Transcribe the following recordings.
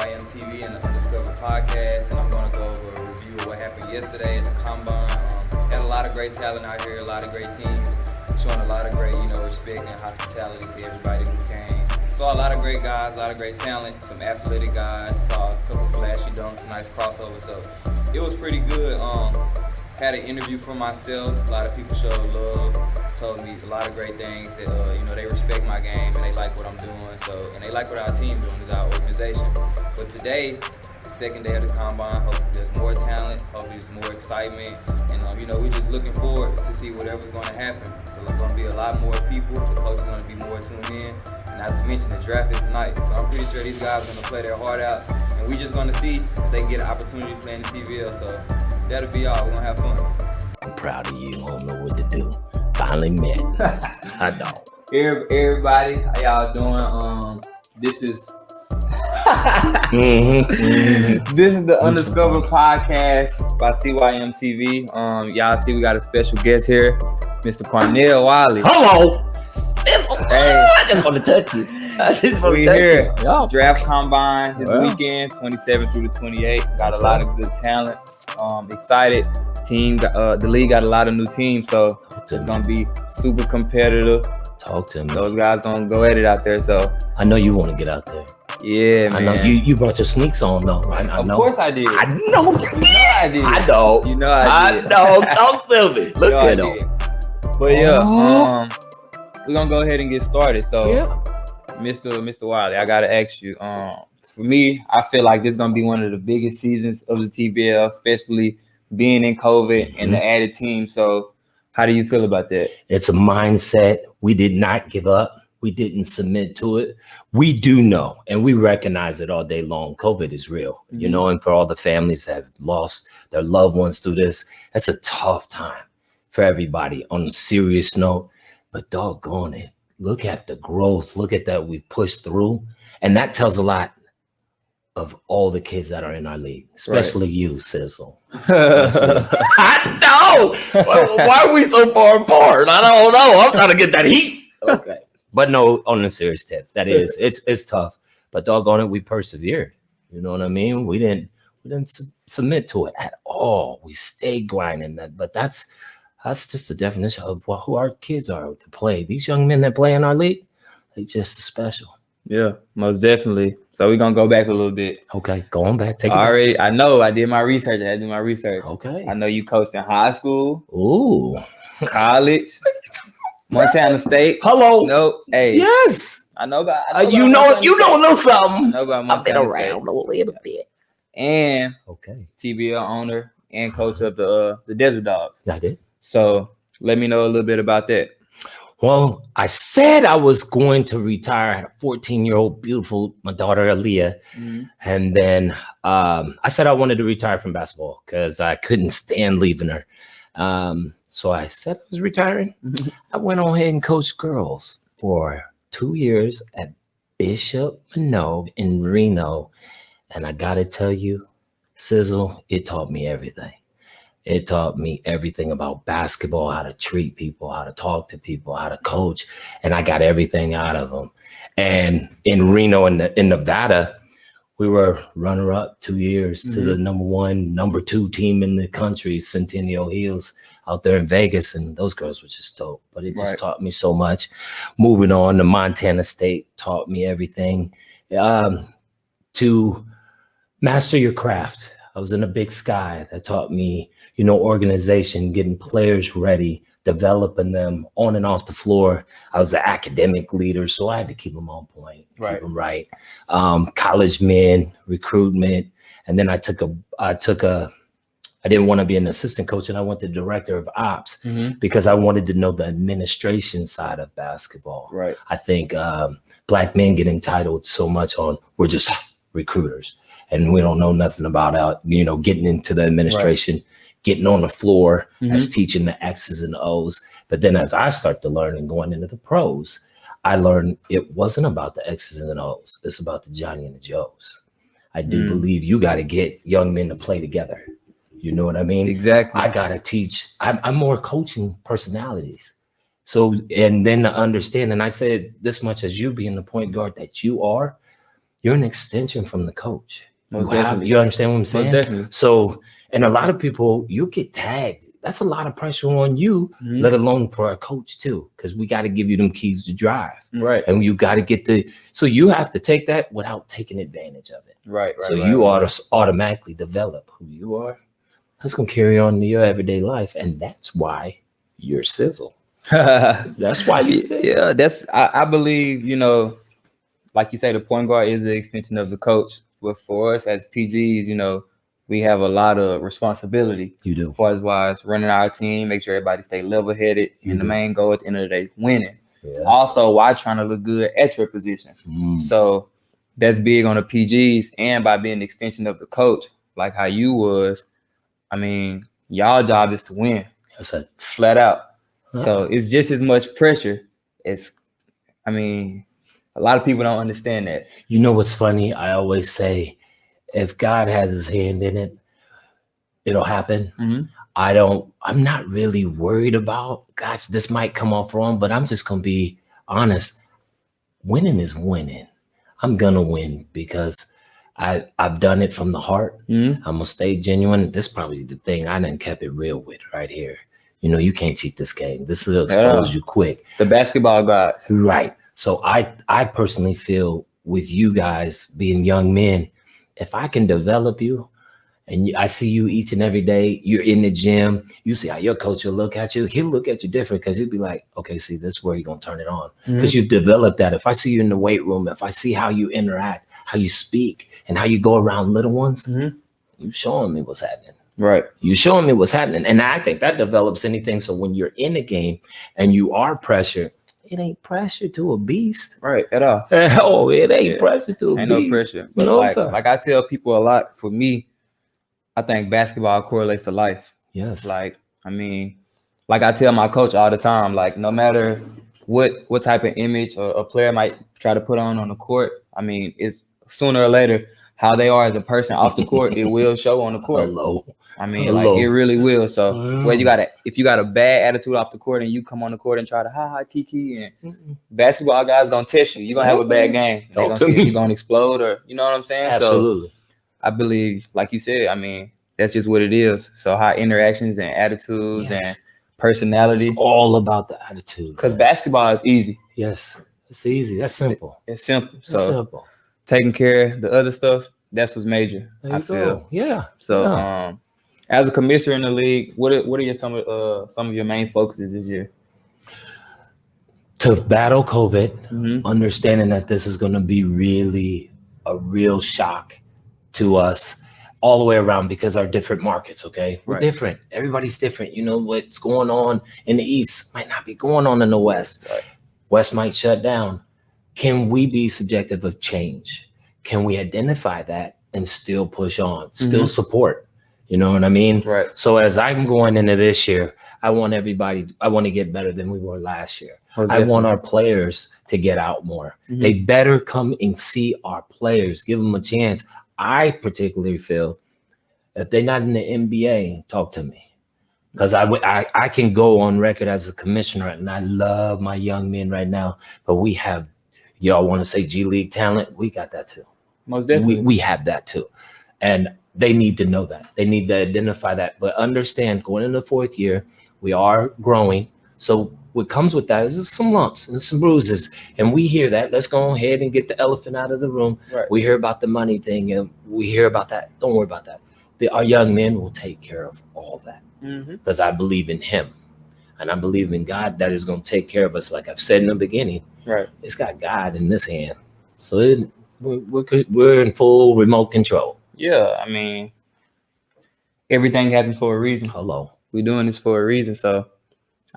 CYM TV and the Undiscovered podcast, and I'm going to go over a review of what happened yesterday at the Combine. Had a lot of great talent out here, a lot of great teams, showing a lot of great, respect and hospitality to everybody who came. Saw a lot of great guys, a lot of great talent, some athletic guys, saw a couple flashy dunks, nice crossover, so it was pretty good. Had an interview for myself, a lot of people showed love, told me a lot of great things that, they respect my game and they like what I'm doing, and they like what our team doing, is our organization. But today, the second day of the Combine, hopefully there's more talent, hopefully there's more excitement, and we're just looking forward to see whatever's going to happen. So there's going to be a lot more people, the coaches are going to be more tuned in, and not to mention the draft is tonight. So I'm pretty sure these guys are going to play their heart out, and we're just going to see if they can get an opportunity to play in the TBL. So that'll be all. We're going to have fun. I'm proud of you. I don't know what to do. Finally met. I don't. Everybody, how y'all doing? This is this is the Undiscovered podcast by CYM TV. Y'all see we got a special guest here, Mr. Carlnel Wiley. Hello. Hey. I just want to touch you. We here. Draft Combine this weekend, 27 through the 28. Got a lot of good talent. Excited. Team, the league got a lot of new teams, so it's gonna be super competitive. Talk to me. Those guys gonna go at it out there. So I know you want to get out there. Yeah, man. I know you brought your sneaks on though. I know. Of course I did. I know you did. I did. I know. You know I did. I know. Talk to me. Look at him. But yeah, we're gonna go ahead and get started. So, Mr. Wiley, I gotta ask you. For me, I feel like this is gonna be one of the biggest seasons of the TBL, especially being in COVID and the added team. So, how do you feel about that? It's a mindset. We did not give up. We didn't submit to it. We do know, and we recognize it all day long. COVID is real, and for all the families that have lost their loved ones through this, that's a tough time for everybody on a serious note. But doggone it, look at the growth. Look at that we've pushed through. And that tells a lot of all the kids that are in our league, especially you, Sizzle. I know. Why are we so far apart? I don't know. I'm trying to get that heat. Okay. But no, on a serious tip, that is, it's tough. But doggone it, we persevered. You know what I mean? We didn't submit to it at all. We stayed grinding that. But that's just the definition of who our kids are to play. These young men that play in our league, they just special. Yeah, most definitely. So we're gonna go back a little bit. Okay, going back. I know. I did my research. I had to do my research. Okay. I know you coached in high school. Ooh. College. Montana State. Hello. Nope. Hey. Yes. I know about. You know something. I know about Montana I've been around State. a little bit. And okay, TBL owner and coach of the Desert Dogs. I did. So let me know a little bit about that. Well, I said I was going to retire. I had a 14-year-old, beautiful, my daughter, Aaliyah. And then I said I wanted to retire from basketball because I couldn't stand leaving her. So I said I was retiring. I went on ahead and coached girls for 2 years at Bishop Minogue in Reno. And I got to tell you, Sizzle, it taught me everything. It taught me everything about basketball, how to treat people, how to talk to people, how to coach. And I got everything out of them. And in Reno, in Nevada, we were runner-up 2 years to the number 2 team in the country, Centennial Hills, out there in Vegas. And those girls were just dope. But it just taught me so much. Moving on to Montana State taught me everything to master your craft. I was in a Big Sky that taught me, organization, getting players ready, developing them on and off the floor. I was the academic leader, so I had to keep them on point, keep them right. College men, recruitment, and then I didn't want to be an assistant coach, and I went to director of ops because I wanted to know the administration side of basketball. Right. I think Black men get entitled so much on we're just recruiters. And we don't know nothing about getting into the administration, getting on the floor, as teaching the X's and O's. But then as I start to learn and going into the pros, I learned it wasn't about the X's and O's. It's about the Johnny and the Joes. I do believe you got to get young men to play together. You know what I mean? Exactly. I got to teach. I'm more coaching personalities. So, and then to understand, and I said this much as you being the point guard that you are, you're an extension from the coach. Most definitely. You understand what I'm saying? Most definitely. So, and a lot of people, you get tagged. That's a lot of pressure on you, let alone for a coach too, because we got to give you them keys to drive. Right. And you got to get so you have to take that without taking advantage of it. Right. So you automatically develop who you are. That's going to carry on to your everyday life. And that's why you're sizzle. That's why you sizzle. Yeah, I believe, you know, like you say, the point guard is an extension of the coach. But for us as PGs, you know, we have a lot of responsibility. You do. As far as running our team, make sure everybody stay level-headed. And the main goal at the end of the day, winning. Yeah. Also, while trying to look good at your position. So that's big on the PGs. And by being an extension of the coach, like how you was, I mean, y'all job is to win. That's it. Flat out. So it's just as much pressure as, I mean, a lot of people don't understand that. You know what's funny? I always say, if God has his hand in it, it'll happen. I'm not really worried about, gosh, this might come off wrong, but I'm just going to be honest. Winning is winning. I'm going to win because I've done it from the heart. I'm going to stay genuine. This is probably the thing I done kept it real with right here. You know, you can't cheat this game. This will expose you quick. The basketball guys. Right. So I personally feel with you guys being young men, if I can develop you and I see you each and every day, you're in the gym, you see how your coach will look at you. He'll look at you different because he'll be like, okay, see, this is where you're going to turn it on. Because you develop that. If I see you in the weight room, if I see how you interact, how you speak, and how you go around little ones, you showing me what's happening. Right. You showing me what's happening. And I think that develops anything. So when you're in a game and you are pressured, it ain't pressure to a beast. Right, at all. Oh, it ain't pressure to a ain't beast. No pressure. But No, like I tell people a lot, for me, I think basketball correlates to life. Yes. Like, I mean, like I tell my coach all the time, like no matter what type of image a player might try to put on the court, I mean, it's sooner or later how they are as a person off the court, it will show on the court. Hello. I mean, like it really will. So if you got a bad attitude off the court and you come on the court and try to kiki and basketball guys gonna test you, you're gonna have a bad game. They're gonna see if you're gonna explode or you know what I'm saying? Absolutely. So I believe, like you said, I mean, that's just what it is. So how interactions and attitudes and personality. It's all about the attitude. Because basketball is easy. Yes. It's easy. That's simple. It's simple. It's so simple. Taking care of the other stuff, that's what's major. I feel. Yeah. So as a commissioner in the league, what are some of your main focuses this year? To battle COVID, understanding that this is going to be really a real shock to us all the way around because our different markets, okay? We're different. Everybody's different. You know, what's going on in the East might not be going on in the West. West might shut down. Can we be subjective of change? Can we identify that and still push on, still support? You know what I mean? Right. So as I'm going into this year, I want to get better than we were last year. I want our players to get out more. They better come and see our players, give them a chance. I particularly feel if they're not in the NBA, talk to me. Because I can go on record as a commissioner, and I love my young men right now, but we have, y'all want to say G League talent? We got that too. Most definitely. We have that too. And they need to know that. They need to identify that. But understand, going into the fourth year, we are growing. So what comes with that is some lumps and some bruises. And we hear that. Let's go ahead and get the elephant out of the room. Right. We hear about the money thing, and we hear about that. Don't worry about that. Our young men will take care of all that. Because I believe in him. And I believe in God that is going to take care of us. Like I've said in the beginning, it's got God in this hand. So we're in full remote control. Yeah, I mean, everything happens for a reason. Hello. We're doing this for a reason. So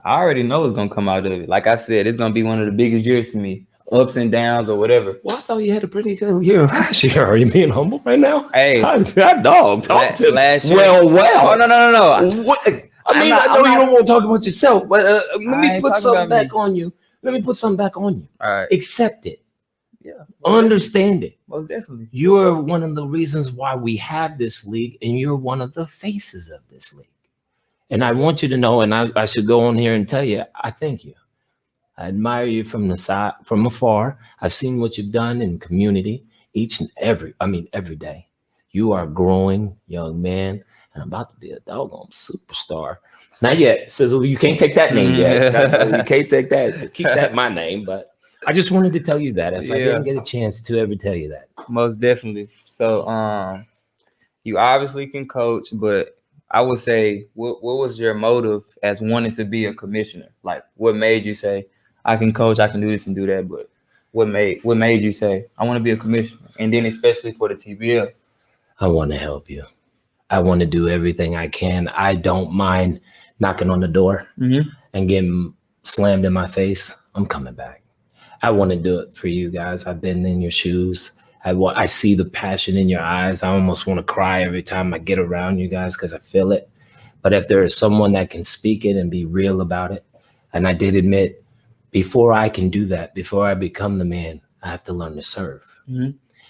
I already know it's going to come out of it. Like I said, it's going to be one of the biggest years to me. Ups and downs or whatever. Well, I thought you had a pretty good year last year. Are you being humble right now? Hey. That dog. Talk to last year. Well. Oh, no. What? I know you don't want to talk about yourself, but let me put something back on you. Let me put something back on you. All right. Accept it. Yeah. Understand it. Most definitely. You're one of the reasons why we have this league, and you're one of the faces of this league. And I want you to know, and I should go on here and tell you, I thank you. I admire you from the side, from afar. I've seen what you've done in community, every day. You are a growing young man and about to be a doggone superstar. Not yet, Sizzle. You can't take that name yet. You can't take that. Keep that my name. But I just wanted to tell you that if I didn't get a chance to ever tell you that. Most definitely. So you obviously can coach, but I would say what was your motive as wanting to be a commissioner? Like what made you say, I can coach, I can do this and do that, but what made you say, I want to be a commissioner? And then especially for the TBL. I want to help you. I want to do everything I can. I don't mind knocking on the door and getting slammed in my face. I'm coming back. I want to do it for you guys. I've been in your shoes. I see the passion in your eyes. I almost want to cry every time I get around you guys because I feel it. But if there is someone that can speak it and be real about it, and I did admit, before I can do that, before I become the man, I have to learn to serve.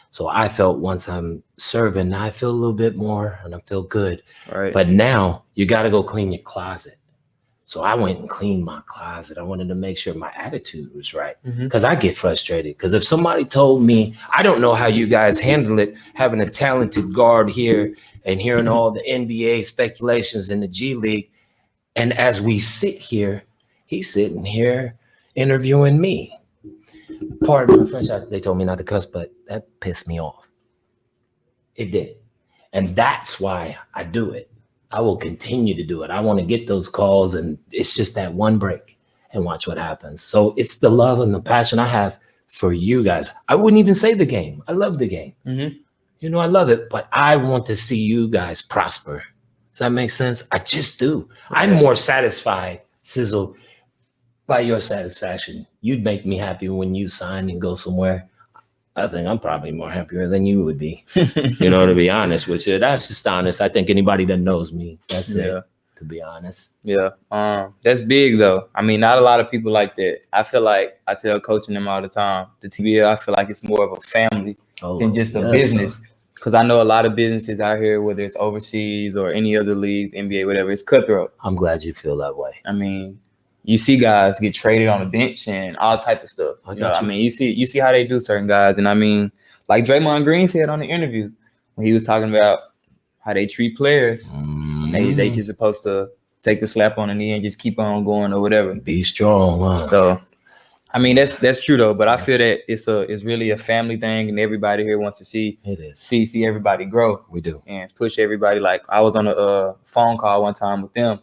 So I felt once I'm serving, I feel a little bit more and I feel good. Right. But now you got to go clean your closet. So I went and cleaned my closet. I wanted to make sure my attitude was right because I get frustrated. Because if somebody told me, I don't know how you guys handle it, having a talented guard here and hearing all the NBA speculations in the G League. And as we sit here, he's sitting here interviewing me. Pardon my French, they told me not to cuss, but that pissed me off. It did. And that's why I do it. I will continue to do it. I want to get those calls, and it's just that one break and watch what happens. So it's the love and the passion I have for you guys. I wouldn't even say the game. I love the game. You know, I love it, but I want to see you guys prosper. Does that make sense? I just do. I'm more satisfied, Sizzle, by your satisfaction. You'd make me happy when you sign and go somewhere. I think I'm probably more happier than you would be, you know, to be honest with you. That's just honest. I think anybody that knows me, that's it, to be honest. Yeah. That's big though. I mean, not a lot of people like that. I feel like I tell coaching them all the time, the TBL, I feel like it's more of a family than just a business. Because I know a lot of businesses out here, whether it's overseas or any other leagues, NBA, whatever, it's cutthroat. I'm glad you feel that way. I mean, you see guys get traded on the bench and all type of stuff. I mean, you see how they do certain guys. And I mean, like Draymond Green said on the interview when he was talking about how they treat players. They just supposed to take the slap on the knee and just keep on going or whatever. Be strong. Huh? So, I mean, that's true though. But I feel that it's really a family thing, and everybody here wants to see everybody grow. We do, and push everybody. Like I was on a phone call one time with them.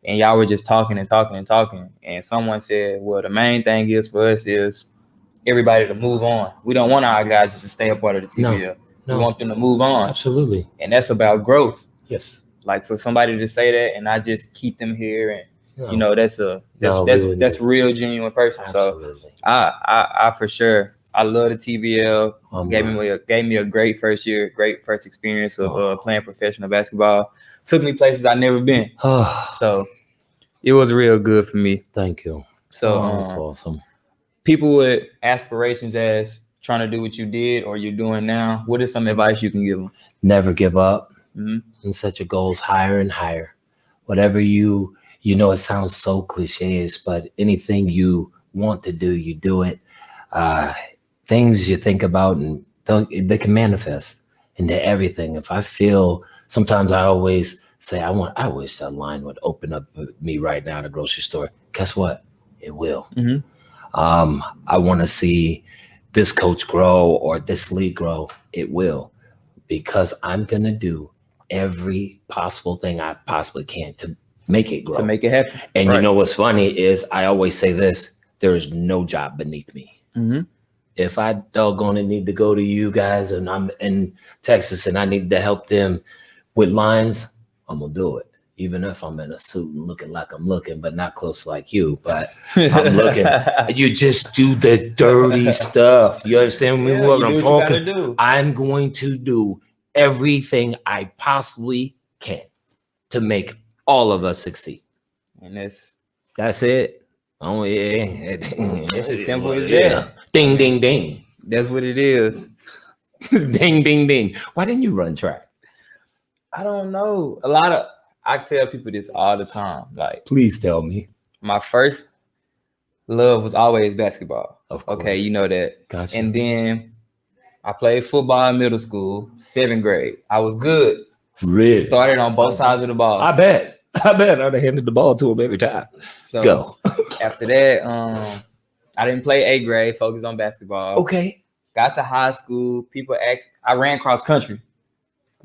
And y'all were just talking. And someone said, well, the main thing is for us is everybody to move on. We don't want our guys just to stay a part of the TBL. No. We want them to move on. Absolutely. And that's about growth. Yes. Like for somebody to say that and not just keep them here. And, you know, that's real, genuine person. Absolutely. So I for sure, I love the TBL. Gave me a great first year, great first experience of playing professional basketball. Took me places I've never been. So it was real good for me. Thank you. So that's awesome. People with aspirations as trying to do what you did or you're doing now, what is some advice you can give them? Never give up and set your goals higher and higher. Whatever you know, it sounds so cliche, but anything you want to do, you do it. Things you think about and they can manifest into everything. If I feel, sometimes I always say, I wish a line would open up with me right now at a grocery store. Guess what? It will. I want to see this coach grow or this league grow. It will, because I'm going to do every possible thing I possibly can to make it grow. To make it happen. And you know what's funny is I always say this, there is no job beneath me. If I doggone need to go to you guys and I'm in Texas and I need to help them with lines, I'm going to do it. Even if I'm in a suit and looking like I'm looking, but not close like you, but I'm looking. You just do the dirty stuff. You understand me? What I'm talking? I'm going to do everything I possibly can to make all of us succeed. And that's it. Oh yeah. It's as simple as that. Ding, ding, ding. That's what it is. Ding, ding, ding. Why didn't you run track? I don't know. I tell people this all the time. Like, please tell me. My first love was always basketball. Of course. Okay, you know that. Gotcha. And then I played football in middle school, 7th grade. I was good. Really? Started on both sides of the ball. I bet I'd have handed the ball to him every time. So Go. after that, I didn't play 8th grade, focused on basketball. Okay. Got to high school. People asked, I ran cross country.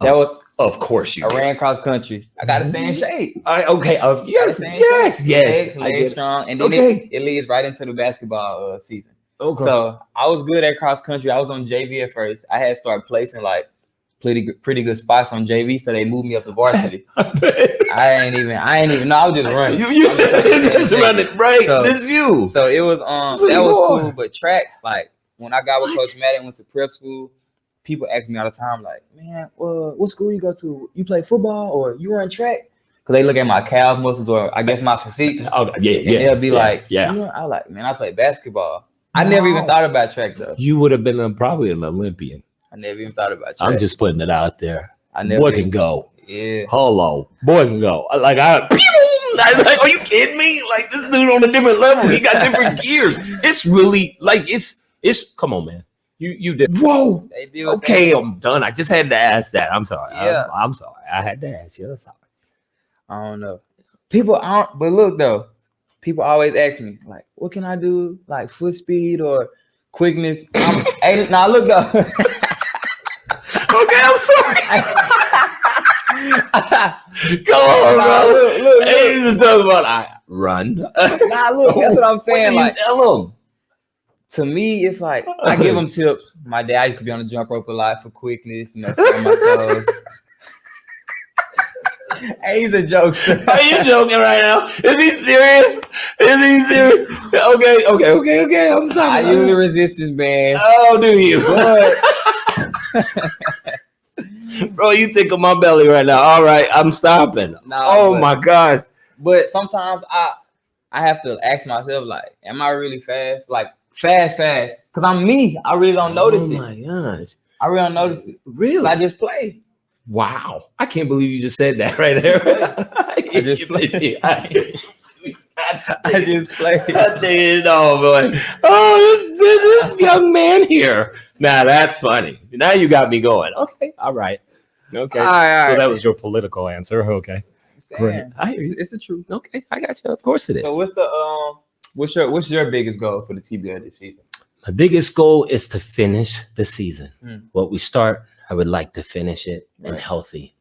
That was of course you. I ran cross country. I got to stay in shape. Okay. Yes. Legs strong, and then it leads right into the basketball season. Okay. So I was good at cross country. I was on JV at first. I had started placing like pretty good spots on JV, so they moved me up to varsity. I ain't even know. I was just running. You just running, right? So, this you. So it was that was cool. But track, like when I got with Coach Madden, went to prep school. People ask me all the time, like, man, what school you go to? You play football or you run track? Because they look at my calf muscles or I guess my physique. Oh, yeah. And they'll be like, yeah. You know, I was like, man, I play basketball. I never even thought about track though. You would have been probably an Olympian. I never even thought about track. I'm just putting it out there. Boy can go. Yeah. Hello. Boy can go. Like, are you kidding me? Like, this dude on a different level. He got different gears. It's really, like, it's, come on, man. You did. Whoa. Okay, I'm done. I just had to ask that. I'm sorry. Yeah. I'm sorry. I had to ask you. I'm sorry. I don't know. People aren't, but look though, people always ask me, like, what can I do? Like foot speed or quickness? Hey, now look though. Okay, I'm sorry. Come on, bro. Look. Hey, he's just talking about I run. Look, that's what I'm saying. Like, tell him. To me, it's like I give them tips. My dad used to be on the jump rope a lot for quickness, stay on my toes. Hey, he's a jokester. Are you joking right now? Is he serious? Okay. I'm sorry. I use the resistance band. Oh, do you? Bro, you tickle my belly right now. All right, I'm stopping. My gosh. But sometimes I have to ask myself, like, am I really fast? Like, fast. Because I'm me. I really don't notice it. Oh, my gosh. I really don't notice it. Really? I just play. Wow. I can't believe you just said that right there. I just play. I just play. I didn't know, boy. Oh, this young man here. Now that's funny. Now you got me going. Okay. All right. Okay. All right. So that was your political answer. Okay. Great. It's the truth. Okay. I got you. Of course it is. So what's your biggest goal for the TBL this season? My biggest goal is to finish the season. What we start, I would like to finish it and healthy.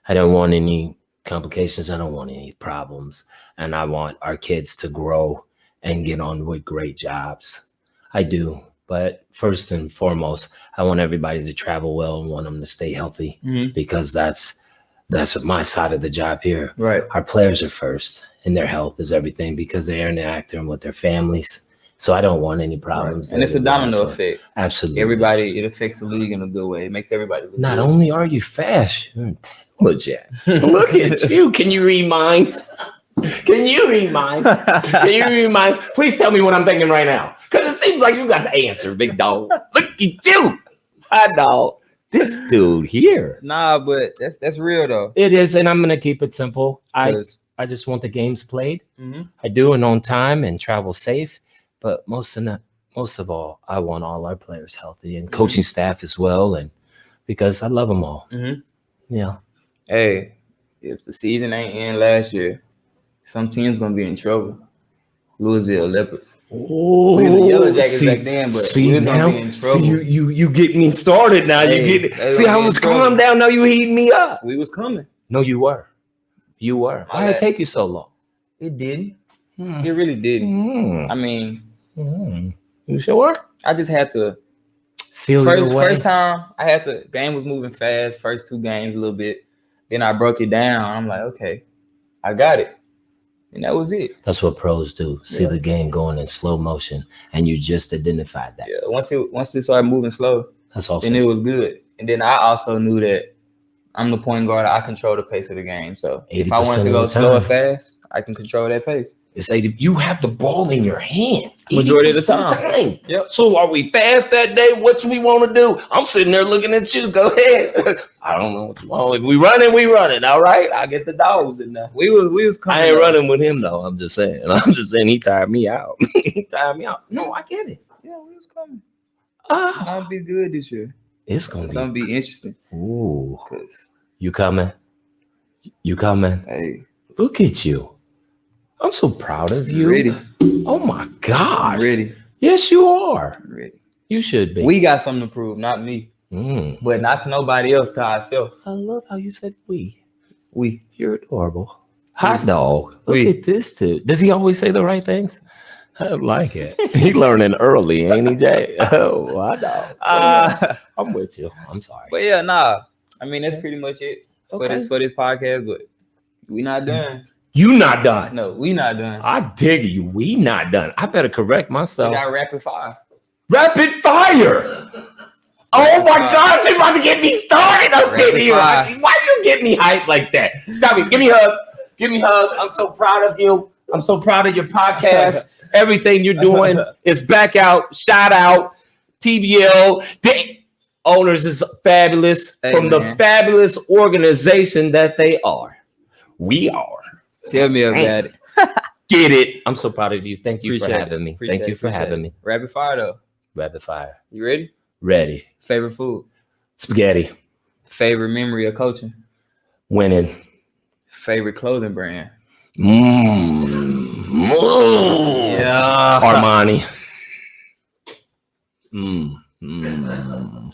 I don't want any complications. I don't want any problems. And I want our kids to grow and get on with great jobs. I do. But first and foremost, I want everybody to travel well and want them to stay healthy because that's my side of the job here. Right. Our players are first and their health is everything because they are interacting with their families. So I don't want any problems. Right. And it's a domino effect. Absolutely. It affects the league in a good way. It makes everybody look Not good. only are you fast, you're intelligent. Look at you. Can you read minds? Please tell me what I'm thinking right now. Because it seems like you got the answer, big dog. Look at you. I know. This dude here. Nah, but that's real though. It is, and I'm gonna keep it simple. I just want the games played. I do it on time and travel safe. But most of all, I want all our players healthy and coaching staff as well, and because I love them all. Yeah. Hey, if the season ain't in last year, some team's gonna be in trouble. Louisville Leopards. Oh, we was the Yellow Jackets back then, but we was gonna be in trouble. You get me started now. See, I was calm down. Now you heating me up. We was coming. No, you were. Why did it take you so long? It didn't. It really didn't. I mean, you sure? I just had to feel your way. First time I had to. Game was moving fast. First 2 games a little bit. Then I broke it down. I'm like, okay, I got it, and that was it. That's what pros do. See the game going in slow motion, and you just identified that. Yeah. Once it started moving slow, that's awesome. And it was good. And then I also knew that I'm the point guard. I control the pace of the game. So if I wanted to go slow or fast, I can control that pace. It's 80. You have the ball in your hand majority of the time. Yep. So are we fast that day? What do we want to do? I'm sitting there looking at you. Go ahead. I don't know what you want. If we running, we running. All right. I get the dogs in there. We was coming. I ain't running with him though. I'm just saying. He tired me out. No, I get it. Yeah, we was coming. It's gonna be good this year. It's It's gonna be interesting. Ooh. 'Cause, You coming? You coming? hey, Look at you. I'm so proud of you. ready. Oh my gosh. I'm ready. Yes, you are. I'm ready. You should be. We got something to prove, not me, Mm. but not to nobody else, to ourselves. I love how you said we. We. You're adorable. Hot dog. Look We. at this dude. Does he always say the right things? I like it. He learning early, ain't he, Jay? Oh, hot dog. I'm with you. I'm sorry. But yeah, nah. I mean, that's pretty much it for Okay. this podcast. But we not done. You not done. No, we not done. I dig you. We not done. I better correct We myself. got rapid fire. Rapid fire. Oh my gosh, you're about to get me started up in Rapid here. fire. Why you get me hyped like that? Stop it. Give me a hug. Give me a hug. I'm so proud of you. I'm so proud of your podcast. Everything you're doing is back out. Shout out. TBL. The owners is fabulous. Hey, from man. the fabulous organization that they are. We are. Tell me about it. Get it. I'm so proud of you. Thank you for Appreciate having me. Appreciate Thank you it, for appreciate having it. me. Rapid fire though. Rapid fire. You ready? Ready. Favorite food. Spaghetti. Favorite memory of coaching. Winning. Favorite clothing brand. Yeah. Armani.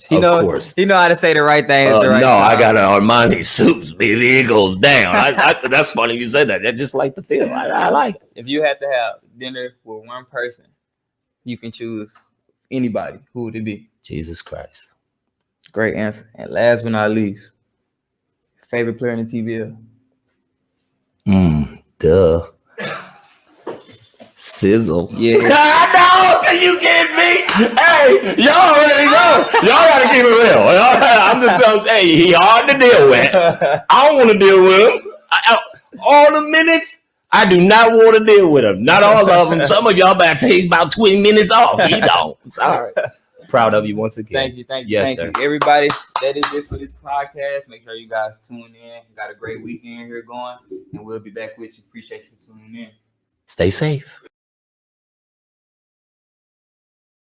He Of know, course. He know how to say the right thing. At the right No, time. I got an Armani suits, baby. It goes down. That's funny you said that. I just like the feel. I like it. If you had to have dinner with one person, you can choose anybody. Who would it be? Jesus Christ. Great answer. And last but not least, favorite player in the TBL. Duh. Sizzle. Yeah. I know. Can you get me? Hey, y'all already know. Y'all gotta keep it real. I'm just saying, hey, he hard to deal with. I don't want to deal with him. All the minutes, I do not want to deal with him. Not all of them. Some of y'all better take about 20 minutes off. He don't. Sorry. Proud of you once again. Thank you. Yes, Thank sir. you. Everybody, that is it for this podcast. Make sure you guys tune in. Got a great weekend here going, and we'll be back with you. Appreciate you tuning in. Stay safe.